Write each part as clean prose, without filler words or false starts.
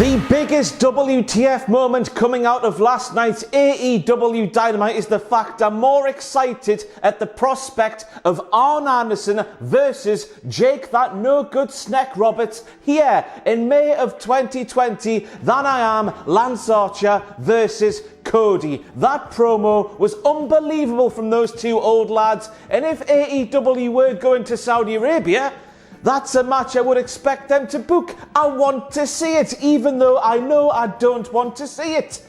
The biggest WTF moment coming out of last night's AEW Dynamite is the fact I'm more excited at the prospect of Arn Anderson versus Jake that no good Snack Roberts here in May of 2020 than I am Lance Archer versus Cody. That promo was unbelievable from those two old lads, and if AEW were going to Saudi Arabia, that's a match I would expect them to book. I want to see it, even though I know I don't want to see it.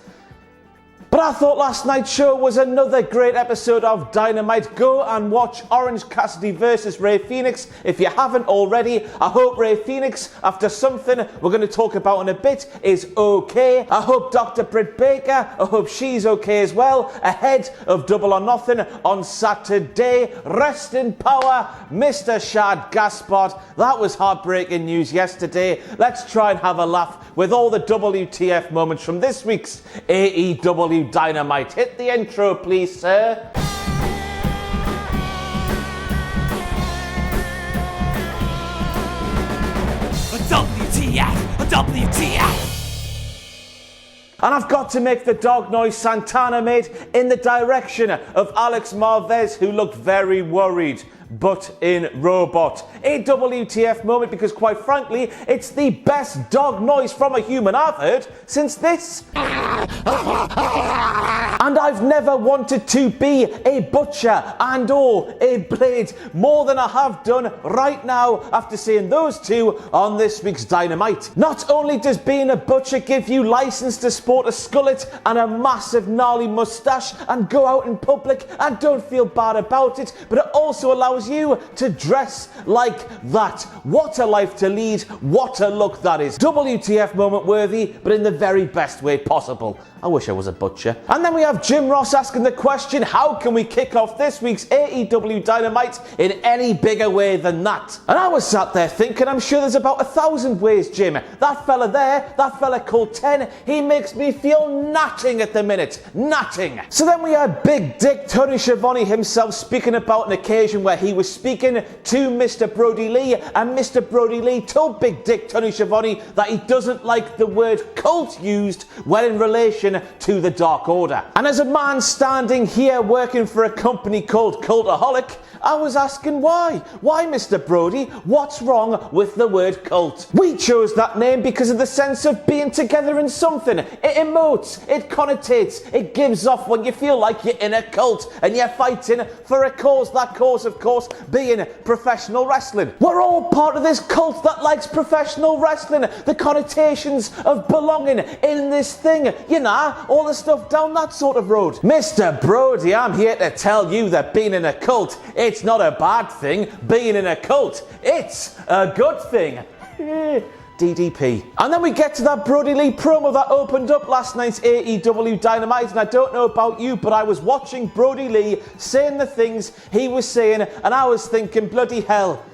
But I thought last night's show was another great episode of Dynamite. Go and watch Orange Cassidy versus Rey Fenix if you haven't already. I hope Rey Fenix, after something we're going to talk about in a bit, is okay. I hope Dr. Britt Baker, I hope she's okay as well, ahead of Double or Nothing on Saturday. Rest in power, Mr. Shad Gaspard. That was heartbreaking news yesterday. Let's try and have a laugh with all the WTF moments from this week's AEW Dynamite. Hit the intro, please, sir. WTF! And I've got to make the dog noise Santana made in the direction of Alex Marvez, who looked very worried, but in robot. A WTF moment because, quite frankly, it's the best dog noise from a human I've heard since this. And I've never wanted to be a butcher and or a blade more than I have done right now after seeing those two on this week's Dynamite. Not only does being a butcher give you license to sport a skullet and a massive gnarly mustache and go out in public and don't feel bad about it, but it also allows you to dress like that. What a life to lead, what a look that is. WTF moment worthy, but in the very best way possible. I wish I was a butcher. And then we have Jim Ross asking the question, how can we kick off this week's AEW Dynamite in any bigger way than that? And I was sat there thinking, I'm sure there's about 1,000 ways, Jim. That fella there, that fella called 10, he makes me feel natting at the minute. Natting. So then we had Big Dick Tony Schiavone himself speaking about an occasion where he was speaking to Mr. Brodie Lee, and Mr. Brodie Lee told Big Dick Tony Schiavone that he doesn't like the word cult used when in relation to the Dark Order. And as a man standing here working for a company called Cultaholic, I was asking why? Why, Mr. Brodie? What's wrong with the word cult? We chose that name because of the sense of being together in something. It emotes, it connotates, it gives off when you feel like you're in a cult and you're fighting for a cause. That cause, of course, being professional wrestling. We're all part of this cult that likes professional wrestling. The connotations of belonging in this thing, you know, all the stuff down that sort of road. Mr. Brodie, I'm here to tell you that being in a cult, it's not a bad thing. Being in a cult, it's a good thing. DDP. And then we get to that Brodie Lee promo that opened up last night's AEW Dynamite, and I don't know about you, but I was watching Brodie Lee saying the things he was saying, and I was thinking, bloody hell,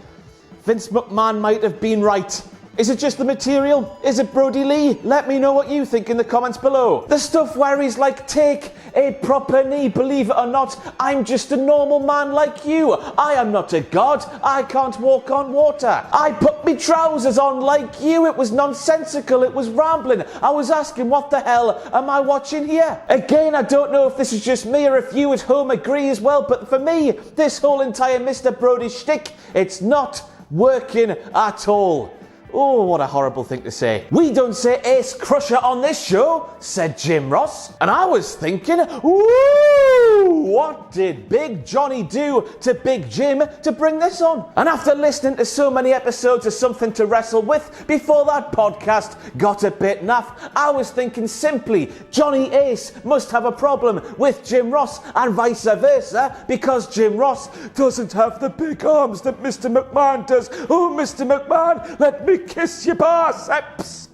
Vince McMahon might have been right. Is it just the material? Is it Brodie Lee? Let me know what you think in the comments below. The stuff where he's like, take a proper knee, believe it or not, I'm just a normal man like you. I am not a god. I can't walk on water. I put me trousers on like you. It was nonsensical. It was rambling. I was asking, what the hell am I watching here? Again, I don't know if this is just me or if you at home agree as well, but for me, this whole entire Mr. Brodie shtick, it's not working at all. Oh, what a horrible thing to say. We don't say Ace Crusher on this show, said Jim Ross. And I was thinking, ooh, what did Big Johnny do to Big Jim to bring this on? And after listening to so many episodes of Something to Wrestle With before that podcast got a bit naff, I was thinking simply, Johnny Ace must have a problem with Jim Ross and vice versa, because Jim Ross doesn't have the big arms that Mr. McMahon does. Oh, Mr. McMahon, let me kiss your biceps.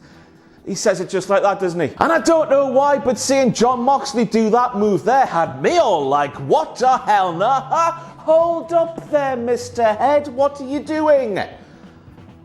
He says it just like that, doesn't he? And I don't know why, but seeing Jon Moxley do that move there had me all like, what the hell, nah? Hold up there, Mr. Head, what are you doing?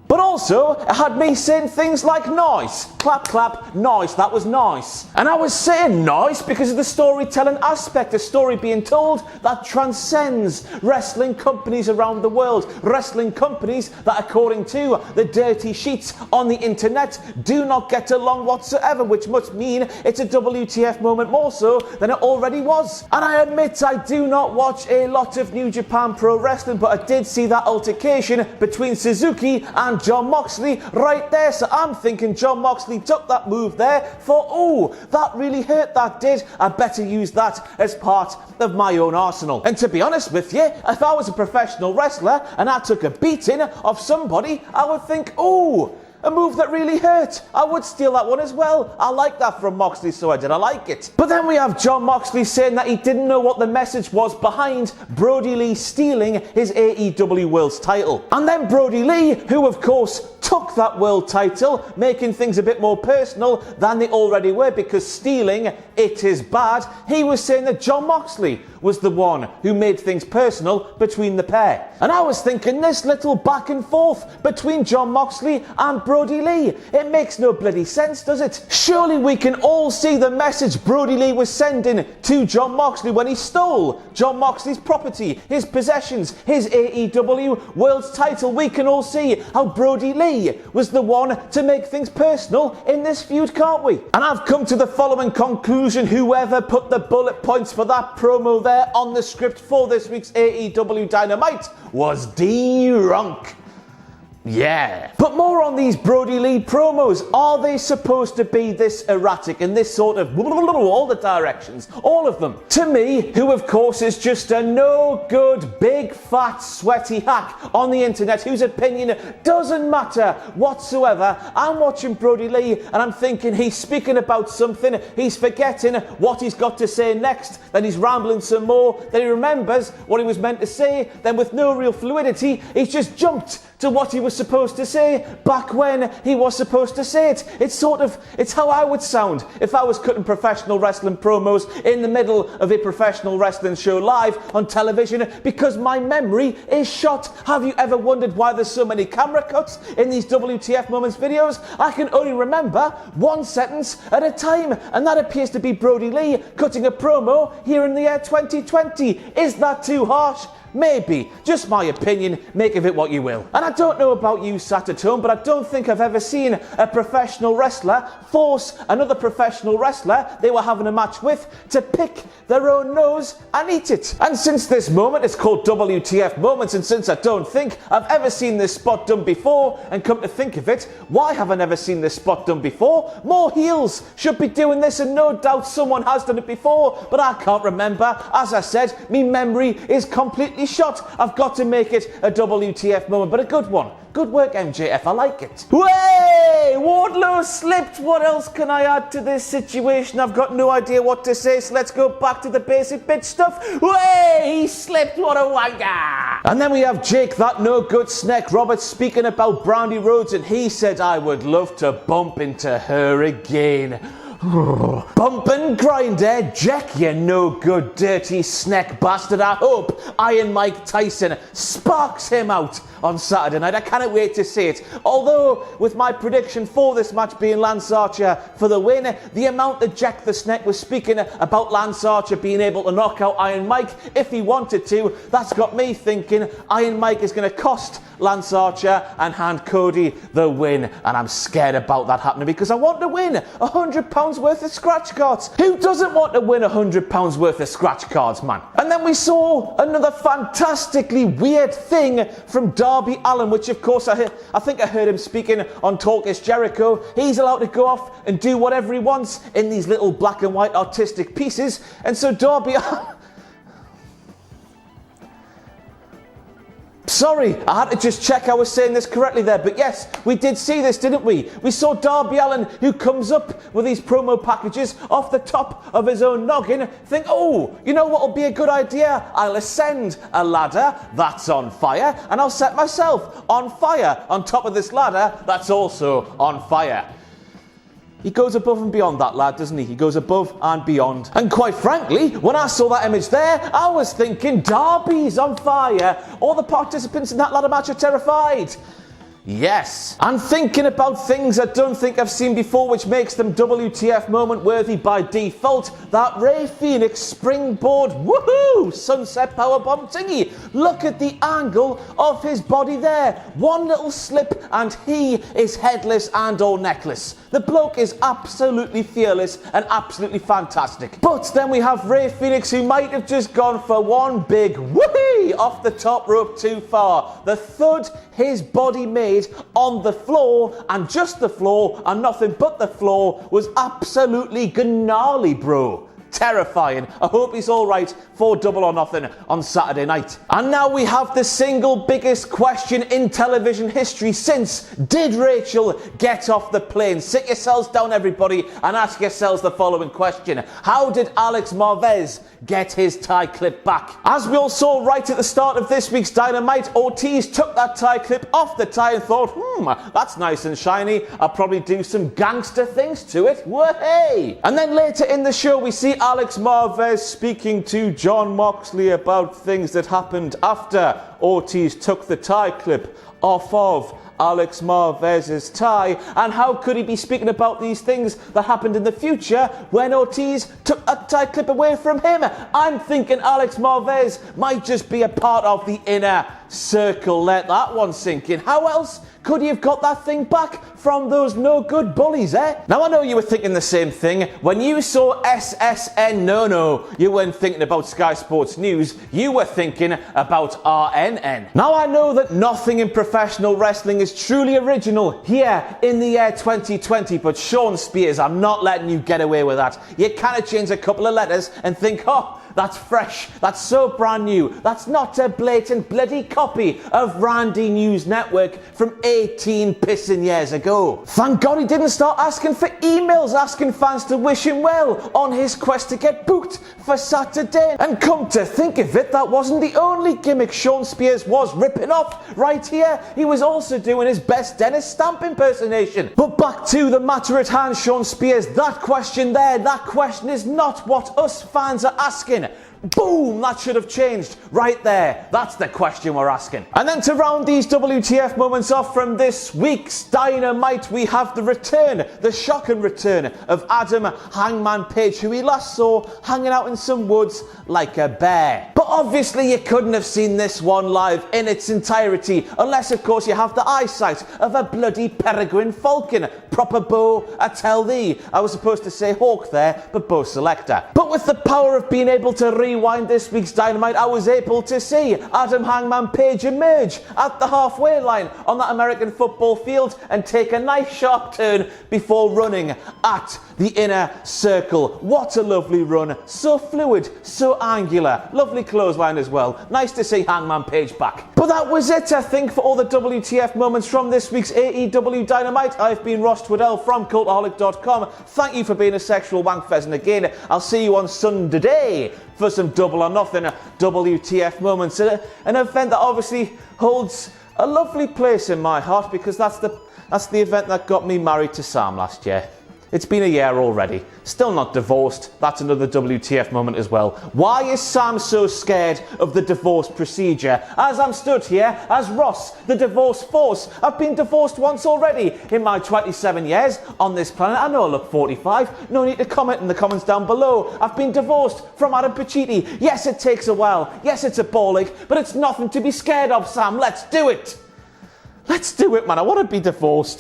But also, it had me saying things like nice, clap, clap, nice, that was nice. And I was saying nice because of the storytelling aspect, a story being told that transcends wrestling companies around the world. Wrestling companies that, according to the dirty sheets on the internet, do not get along whatsoever, which must mean it's a WTF moment more so than it already was. And I admit I do not watch a lot of New Japan Pro Wrestling, but I did see that altercation between Suzuki and Jon Moxley right there. So I'm thinking Jon Moxley took that move there, thought, oh, that really hurt, that did. I better use that as part of my own arsenal. And to be honest with you, if I was a professional wrestler and I took a beating of somebody, I would think, oh, a move that really hurt. I would steal that one as well. I like that from Moxley, so I did. I like it. But then we have Jon Moxley saying that he didn't know what the message was behind Brodie Lee stealing his AEW World's title. And then Brodie Lee, who of course took that world title, making things a bit more personal than they already were, because stealing, it is bad. He was saying that Jon Moxley was the one who made things personal between the pair. And I was thinking, this little back and forth between Jon Moxley and Brodie Lee, it makes no bloody sense, does it? Surely we can all see the message Brodie Lee was sending to Jon Moxley when he stole Jon Moxley's property, his possessions, his AEW World's title. We can all see how Brodie Lee was the one to make things personal in this feud, can't we? And I've come to the following conclusion: whoever put the bullet points for that promo there on the script for this week's AEW Dynamite was D-Runk. Yeah. But more on these Brodie Lee promos. Are they supposed to be this erratic and this sort of all the directions? All of them. To me, who of course is just a no good, big, fat, sweaty hack on the internet whose opinion doesn't matter whatsoever, I'm watching Brodie Lee and I'm thinking he's speaking about something, he's forgetting what he's got to say next, then he's rambling some more, then he remembers what he was meant to say, then with no real fluidity, he's just jumped to what he was supposed to say back when he was supposed to say it. It's how I would sound if I was cutting professional wrestling promos in the middle of a professional wrestling show live on television, because my memory is shot. Have you ever wondered why there's so many camera cuts in these WTF Moments videos? I can only remember one sentence at a time, and that appears to be Brodie Lee cutting a promo here in the year 2020. Is that too harsh? Maybe. Just my opinion, make of it what you will. And I don't know about you sat at home, but I don't think I've ever seen a professional wrestler force another professional wrestler they were having a match with to pick their own nose and eat it. And since this moment is called WTF Moments, and since I don't think I've ever seen this spot done before, and come to think of it, why have I never seen this spot done before? More heels should be doing this, and no doubt someone has done it before, but I can't remember. As I said, me memory is completely shot. I've got to make it a WTF moment, but a good one. Good work, MJF. I like it. Way! Wardlow slipped. What else can I add to this situation? I've got no idea what to say, so let's go back to the basic bitch stuff. Way! He slipped. What a wanker! And then we have Jake, that no good snack Roberts, speaking about Brandy Rhodes, and he said, I would love to bump into her again. Bump and grind, eh, Jack, you no good dirty snack bastard. I hope Iron Mike Tyson sparks him out on Saturday night. I cannot wait to see it. Although, with my prediction for this match being Lance Archer for the win, the amount that Jack the Snake was speaking about Lance Archer being able to knock out Iron Mike if he wanted to, that's got me thinking Iron Mike is going to cost Lance Archer and hand Cody the win. And I'm scared about that happening because I want to win £100 worth of scratch cards. Who doesn't want to win £100 worth of scratch cards, man? And then we saw another fantastically weird thing from Darby Allin, which of course I think I heard him speaking on Talk is Jericho. He's allowed to go off and do whatever he wants in these little black and white artistic pieces. And so Darby Sorry, I had to just check I was saying this correctly there, but yes, we did see this, didn't we? We saw Darby Allin, who comes up with these promo packages off the top of his own noggin, think, oh, you know what will be a good idea? I'll ascend a ladder that's on fire, and I'll set myself on fire on top of this ladder that's also on fire. He goes above and beyond that lad, doesn't he? He goes above and beyond. And quite frankly, when I saw that image there, I was thinking, Darby's on fire. All the participants in that ladder match are terrified. Yes. And thinking about things I don't think I've seen before, which makes them WTF moment worthy by default, that Rey Fenix springboard, woohoo, sunset powerbomb thingy. Look at the angle of his body there. One little slip and he is headless and all necklace. The bloke is absolutely fearless and absolutely fantastic. But then we have Rey Fenix, who might have just gone for one big whee off the top rope too far. The thud his body made on the floor, and just the floor and nothing but the floor, was absolutely gnarly, bro. Terrifying. I hope he's alright for Double or Nothing on Saturday night. And now we have the single biggest question in television history since: did Rachel get off the plane? Sit yourselves down, everybody, and ask yourselves the following question: how did Alex Marvez get his tie clip back? As we all saw right at the start of this week's Dynamite, Ortiz took that tie clip off the tie and thought, that's nice and shiny, I'll probably do some gangster things to it. Whoa-hey! And then later in the show we see Alex Marvez speaking to Jon Moxley about things that happened after Ortiz took the tie clip off of Alex Marvez's tie, and how could he be speaking about these things that happened in the future when Ortiz took a tie clip away from him? I'm thinking Alex Marvez might just be a part of the inner circle. Let that one sink in. How else could he have got that thing back from those no good bullies, eh? Now I know you were thinking the same thing. When you saw SSN No, you weren't thinking about Sky Sports News, you were thinking about RNN. Now I know that nothing in professional wrestling is truly original here in the year 2020, but Sean Spears, I'm not letting you get away with that. You kind of change a couple of letters and think, that's fresh, that's so brand new, that's not a blatant bloody copy of Randy News Network from 18 pissing years ago. Thank God he didn't start asking for emails, asking fans to wish him well on his quest to get booked for Saturday. And come to think of it, that wasn't the only gimmick Sean Spears was ripping off right here. He was also doing his best Dennis Stamp impersonation. But back to the matter at hand, Sean Spears, that question is not what us fans are asking. Boom! That should have changed right there. That's the question we're asking. And then to round these WTF moments off from this week's Dynamite, we have the shocking return of Adam Hangman Page, who we last saw hanging out in some woods like a bear. But obviously you couldn't have seen this one live in its entirety, unless of course you have the eyesight of a bloody peregrine falcon. Proper bow, I tell thee. I was supposed to say hawk there, but bow selector. But with the power of being able to rewind this week's Dynamite, I was able to see Adam Hangman Page emerge at the halfway line on that American football field and take a nice sharp turn before running at the inner circle. What a lovely run. So fluid, so angular. Lovely clothesline as well. Nice to see Hangman Page back. But that was it, I think, for all the WTF moments from this week's AEW Dynamite. I've been Ross Twiddell from Cultaholic.com. Thank you for being a sexual wankfest, again, I'll see you on Sunday for some Double or Nothing WTF moments. An event that obviously holds a lovely place in my heart, because that's the event that got me married to Sam last year. It's been a year already. Still not divorced. That's another WTF moment as well. Why is Sam so scared of the divorce procedure? As I'm stood here as Ross, the divorce force. I've been divorced once already in my 27 years on this planet. I know I look 45. No need to comment in the comments down below. I've been divorced from Adam Pacitti. Yes, it takes a while. Yes, it's a ball ache, but it's nothing to be scared of, Sam. Let's do it. Let's do it, man. I want to be divorced.